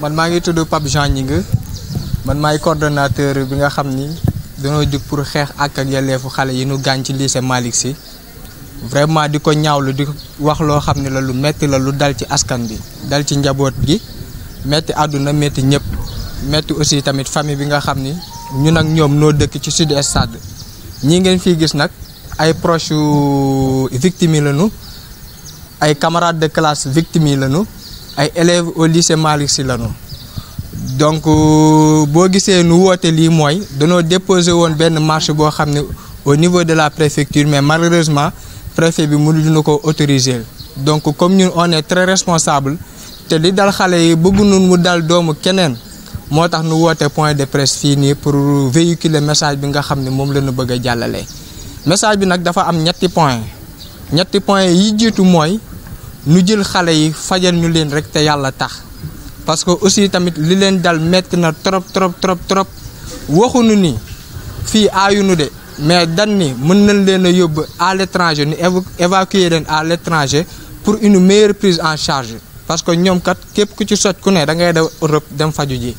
man maa ngi tudd Pape Jean Gningue man maay coordonnateur bi nga xam ni dañoo jug pour xeex ak yelleefu xale yi nu gaañ ci lycée Malick Sy vraiment di ko ñaawlu di wax loo xam ne la lu metti la lu dal ci askan bi dal ci njaboot gi metti àdduna metti ñëpp metti aussi tamit famille bi nga xam ni ñun ak ñoom noo dëkk ci Sud Stade ñi ngeen fii gis nag ay proches victimes yi lañu ay camarades de classe victimes yi lañu ay élèves au lycée Malick Sy lañu donc boo gisee nu woote lii mooy danoo déposé woon benn marche boo xam ne au niveau de la préfecture mais malheureusement préfet bi mënuñu ko autoriser donc comme ñun on est très responsable te li dal xale yi bëgg nun mu dal doomu keneen moo tax nu woote point de presse fii nii pour véhiculer message bi nga xam ne moom la ñu bëgg a jàllale. message bi nag dafa am ñetti point yi jiitu mooy nu jël xale yi fajal ñu leen rek te yàlla tax parce que aussi tamit li leen dal metti na trop waxuñu ni fii aayunu de mais dan ni mën nañ leen a yóbbu à l'étranger ñu évacuer leen à l'étranger pour une meilleure prise en charge parce que ñoom kat képp ku ci soj ku ne da ngay def Europe dem faju ji.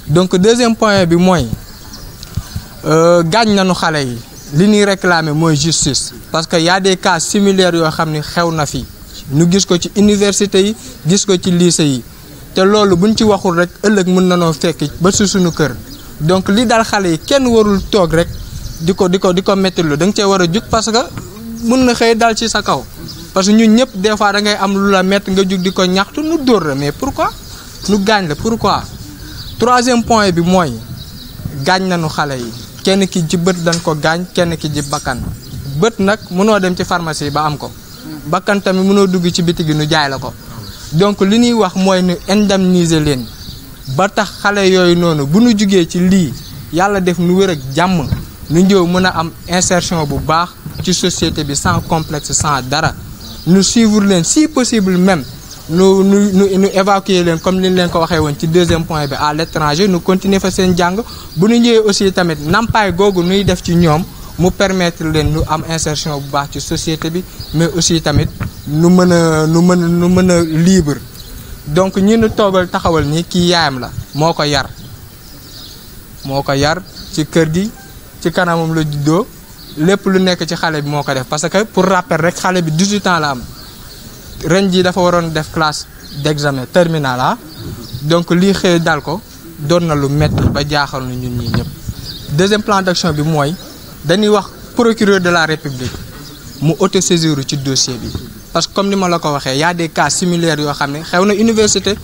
donc deuxième point bi mooy gaañ nañu xale yi li ñuy réclamer mooy justice parce que y a des cas similaires yoo xam ni xew na fi ñu gis ko ci université yi gis ko ci lycée yi te loolu buñ ci waxul rek ëllëg mën nanoo fekk ba si suñu kër donc li daal xale yi kenn warul toog rek di ko méttilu da nga cee war a jug parce que mën na xëy dal ci sa kaw parce que ñun ñëpp des fois da ngay am lu la métti nga jug di ko ñaxtu nu dóor la mais pourquoi nu gaañ la pourquoi. troisième point bi mooy gaañ nañu xale yi kenn ki ci bët dañ ko gaañ kenn ki ci bakkan bët nag mënoo dem ci pharmacie ba am ko bakkan tamit mënoo dugg ci biti gi nu jaay la ko donc li ñuy wax mooy nu indemniser leen ba tax xale yooyu noonu bu nu jugee ci lii yàlla def nu wér ak jàmm nu ñëw mën a am insertion bu baax ci société bi sans complexe sans dara nu suivre leen si possible même nu évacuer leen comme ni leen ko waxee woon ci deuxième point bi à l'étranger nu continuer fa seen jàng bu nu ñëwee aussi tamit nampaay googu nuy def ci ñoom mu permettre leen nu am insertion bu baax ci société bi mais aussi tamit nu mën a libre donc ñi nu toogal taxawal nii kii yaayam la moo ko yar ci kër gi ci kanamam la juddoo lépp lu nekk ci xale bi moo ko def parce que pour rappel rek xale bi 18 ans la am ren ji dafa waroon def classe d'examen terminale donc lii xëy dal ko doon na lu metti ba jaaxal na ñun ñii ñëpp. deuxième plan d'action bi mooy dañuy wax procureur de la république mu autosaisir ci dossier bi parce que comme ni ma la ko waxee y a des cas similaires yoo xam ne xew na université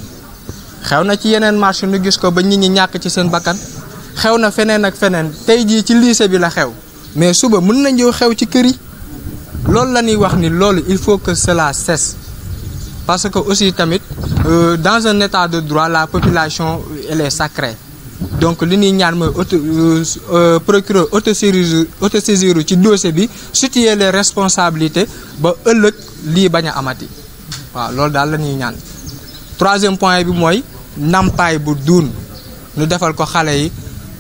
xew na ci yeneen marché nu gis ko ba nit ñi ñàkk ci seen bakkan xew na feneen ak feneen tey jii ci lycée bi la xew mais suba mën na ñëw xew ci kër yi loolu la ñuy wax ni loolu il faut que cela cesse parce que aussi tamit dans un état de droit la population elle est sacrée donc li ñuy ñaan mooy procureur autosaisir ci dossier bi situer les responsabilités ba ëllëg lii bañ a amati waaw loolu daal la ñuy ñaan. troisième point bi mooy nampaay bu duun ñu defal ko xale yi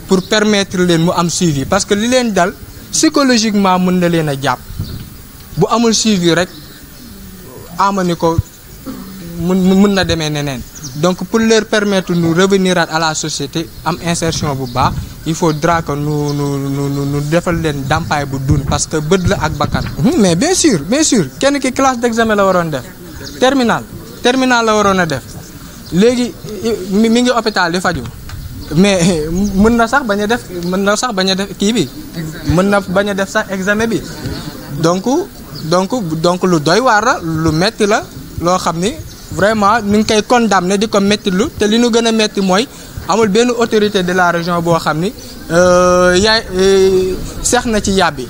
pour permettre leen mu am suivi parce que li leen dal psychologiquement mën na leen a jàpp bu amul suivi rek amani ko mën na demee neneen donc pour leur permettre nu revenir à la société am insertion bu baax il faudra que nu defal leen dàmpaay bu dun parce que bët la ak bakkan. mais bien sûr kenn ki classe d'examen la waroon def terminal la waroon a def léegi mi ngi hôpital di faju mais mën na sax bañ a def kii bi mën na bañ a def sax examen bi donc lu doy waar la lu metti la loo xam ni vraiment ñu ngi koy condamné di ko metti lu te li ñu gën a metti mooy amul benn autorité de la région boo xam ni seex na ci yàbbi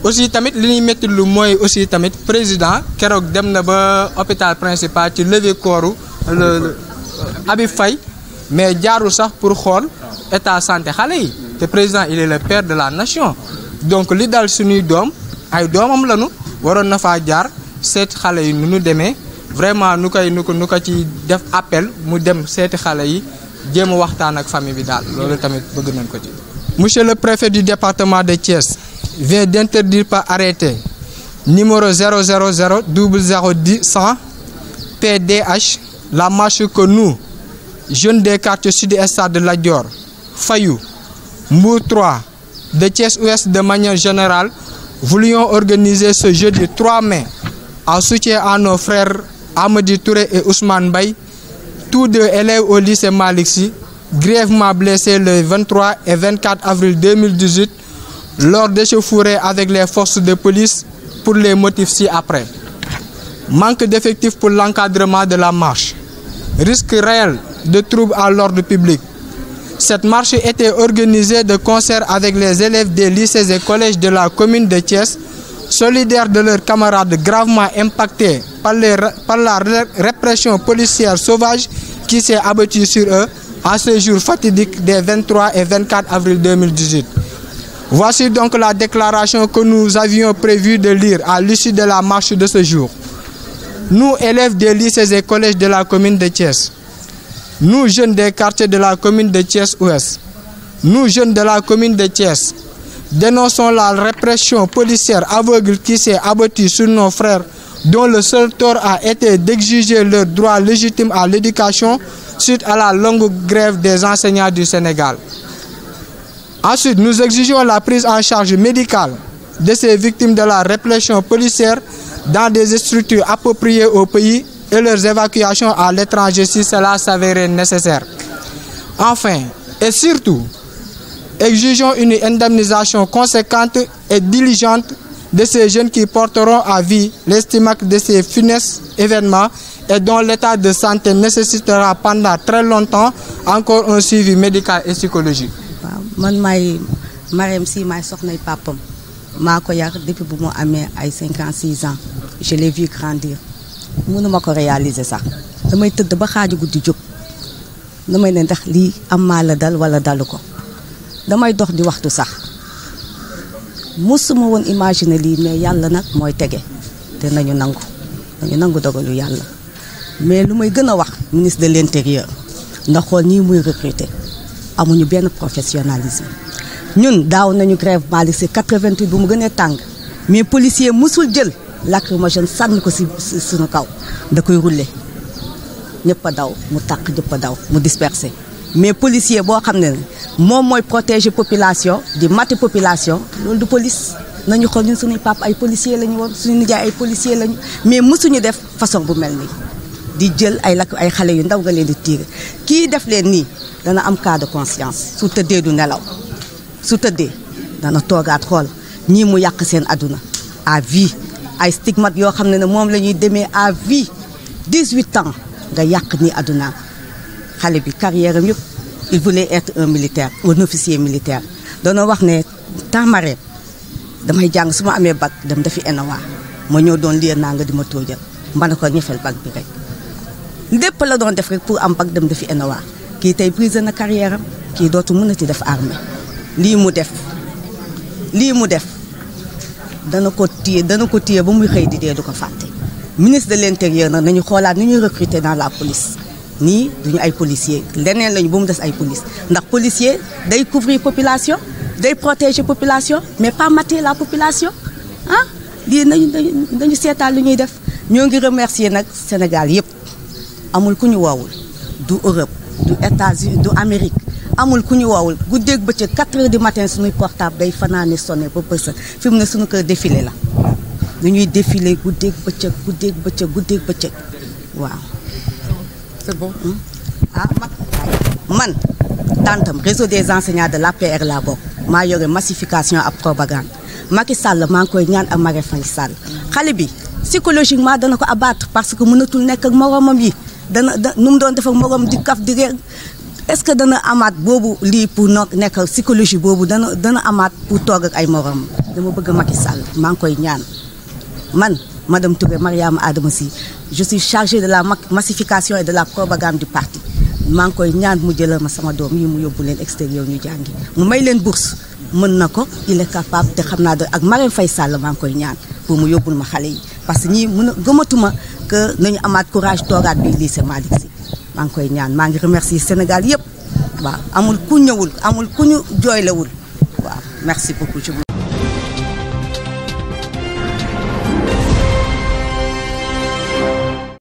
aussi tamit li ñuy metti lu mooy aussi tamit président keroog dem na ba hôpital principal ci levée corps Habib Faye mais jaarul sax pour xool état santé xale yi te président il est le père de la nation donc li dal suñuy doom ay doomam lañu waroon na faa jaar seet xale yi nu ñu demee vraiment nu ko ci def appel mu dem seeti xale yi jéem a waxtaan ak famille bi daal loolu tamit bëgg nañ ko ci. Monsieur le préfet du département de Thiès vient d'interdire par arrêté numéro 000 0010 100 PDH la marche que nous jeunes des quartiers sud-est de Lat Dior, Fayou, Mbour 3, de Thiès-Ouest de manière générale, voulions organiser ce jeudi 3 mai en soutien à nos frères Amady Touré et Ousmane Mbaye, tous deux élèves au lycée Malick Sy, grièvement blessés le 23 et 24 avril 2018 lors d'échauffourées avec les forces de police pour les motifs ci-après. Manque d'effectifs pour l'encadrement de la marche, risque réel de troubles à l'ordre public. Cette marche était organisée de concert avec les élèves des lycées et collèges de la commune de Thiès, solidaires de leurs camarades gravement impactés par la répression policière sauvage qui s'est abattue sur eux en ce jour fatidique des 23 et 24 avril 2018. Voici donc la déclaration que nous avions prévu de lire à l'issue de la marche de ce jour. Nous, élèves des lycées et collèges de la commune de Thiès, nous, jeunes des quartiers de la commune de Thiès-Ouest, nous, jeunes de la commune de Thiès, dénonçons la répression policière aveugle qui s'est abattue sur nos frères dont le seul tort a été d'exiger leur droit légitime à l'éducation suite à la longue grève des enseignants du Sénégal. Ensuite, nous exigeons la prise en charge médicale de ces victimes de la répression policière dans des structures appropriées au pays et leurs évacuations à l'étranger si cela s'avérait nécessaire. Enfin, et surtout, exigeons une indemnisation conséquente et diligente de ces jeunes qui porteront à vie les stigmates de ces funestes événements et dont l'état de santé nécessitera pendant très longtemps encore un suivi médical et psychologique. Man maay Marème Sy maay soxnay papam maa ko yar depuis bu mu amee ay 56 ans je l'ai vu grandir mënuma ko réaliser sax damay tëdd ba xaaju guddi jóg damay ne ndax lii am maa la dal wala dalu ko damay dox di waxtu sax musuma woon imaginer lii mais yàlla nag mooy tege te nañu nangu dogalu yàlla mais lu may gën a wax ministre de l'intérieur ndax xool ñii muy recruter amuñu benn professionnalisme ñun daaw nañu grève Malick Sy 88 bu mu gënee tàng mais policier musul jël lacrymogène sànni ko si suñu kaw da koy rouler ñëpp a daw mu tàq ñëpp a daw mu disperser mais policier boo xam ne moom mooy protéger population di mati population loolu du police nañu xool ñun suñuy pap ay policier lañu woon suñu nijaay ay policier lañu mais musuñu def façon bu mel nii di jël ay lakk ay xale yu ndaw nga leen di tiire kii def leen nii dana am cas de conscience su tëddee du nelaw su tëddee dana toogaat xool ñii mu yàq seen àdduna à vie ay stigmate yoo xam ne moom la ñuy demee à vie 18 ans nga yàq nii àdduna xale bi carrière am yëpp il voulait être un militaire un officier militaire doona wax ne Marème damay jàng su ma amee bac dem dafi ENAWA ma ñëw doon lire naa nga di ma tóojal mba na ko ñefel bac bi rek lépp la doon def rek pour am bac dem dafi ENAWA kii tey brisé na carrière am kii dootu mënati def armée lii mu def dana ko téye ba muy xëy di dee du ko fàtte ministre de l'intérieur nag nañu xoolaat ni ñuy recruter dans la police nii duñu ay policier leneen lañu ba mu des ay police ndax policier day couvrir population day protéger population mais pas mater la population ah lii nañu seetaan lu ñuy def ñoo ngi remercier nag Sénégal yëpp amul ku ñu woowul du Europe du États-Unis du Amérique amul ku ñu woowul guddeeg bëccëg 4 heures du matin suñuy portable day fanaane sonné ba bësa fi mu ne suñu kër défilé la lu ñuy défilé guddeeg bëccëg waaw. C'est bon. man tantam réseau des enseignants de l'APR laa bokk maa yore massification ak propagande Macky Sall maa ngi koy ñaan ak Marème Faye Sall xale bi psychologiquement dana ko abattre parce que mënatul nekk ak moromam yi nu mu doon def ak morom di kaf di réer est-ce que dana amaat boobu lii pour nekk psychologie boobu dana amaat pour toog ak ay morom dama bëgg Macky Sall maa ngi koy ñaan man Madame Touré Mariama Adama Sy je suis chargée de la massification et de la propagande du parti maa ngi koy ñaan mu jëlal ma sama doom yi mu yóbbu leen extérieur ñu jàngi mu may leen bourse mën na ko il est capable te xam naa ak Marème Faye Sall maa ngi koy ñaan pour mu yóbbul ma xale yi parce que ñii gëmatuma que nañu amaat courage toogaat bi lycée Malick Sy maa ngi koy ñaan maa ngi remercier Sénégal yëpp waaw amul ku ñëwul amul ku ñu jooylewul waaw merci beaucoup.